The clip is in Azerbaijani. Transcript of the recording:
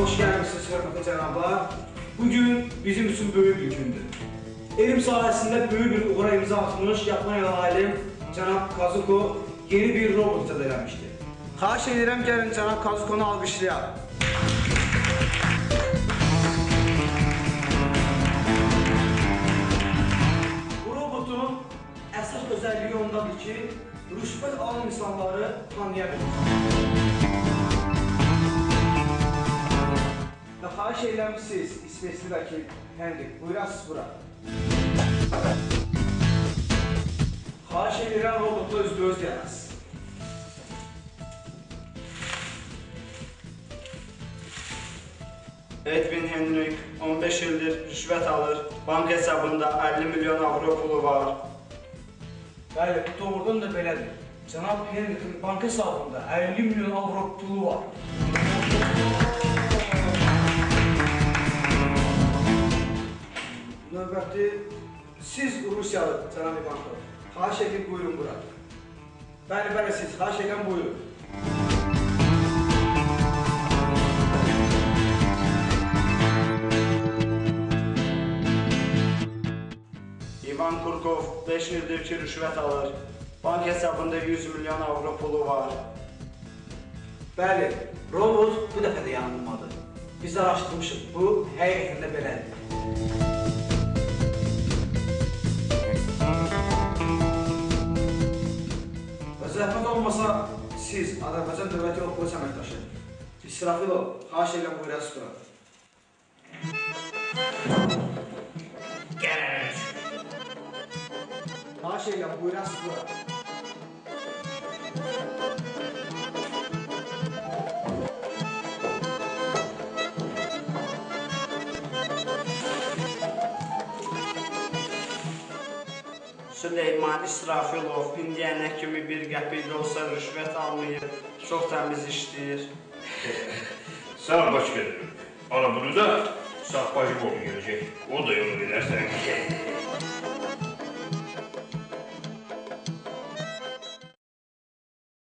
Hoş gelmişsiniz hörmətli cənablar. Bugün bizim üçün böyük bir gündür. Elm sahəsində böyük bir uğura imza atmış Yaponiyalı alim cənab Kazuko yeni bir robot icat eləmişdir. Xahiş edirəm, gəlin cənab Kazukonu alqışlayaq. Bu robotun əsas özəlliyi ondadır ki, rüşvət alan insanları tanıya bilir. Və xahiş edirəm siz, İsveçli vəkil Henrik, buyurasınız bura. Xahiş edirəm robotla üzbəüz deyəməz. Edwin Henrik 15 ildir rüşvət alır, bank hesabında 50 milyon avro pulu var. Bəli, doğrudan da belədir. Cənab Henrik'in bank hesabında 50 milyon avro pulu var. Növbəti, siz Rusiyalı cənab İvankov, xahiş edin buyurun bura. Bəli, siz, xahiş edən buyurun. İvan Kurkov 5 ildir ki rüşvət alır, bank hesabında 100 milyon avro pulu var. Bəli, robot bu dəfə də yanılmadı. Biz araşdırmışıq, bu həqiqətən də belədir. Zəhmət olmasa, siz Azərbaycan Dövlət Yol Polis əməkdaşı İsrafilov, xahiş edirəm buyurasınız bura. Gəlir. Xahiş edirəm buyurasınız bura. Süleyman İsrafilov indiyənə kimi bir qəpik də olsa rüşvət almayıb, çox təmiz işləyir. Sağ baş gedir. Ana bunu da sağ bacım oğlu gelecek. O da yolu bilərsən.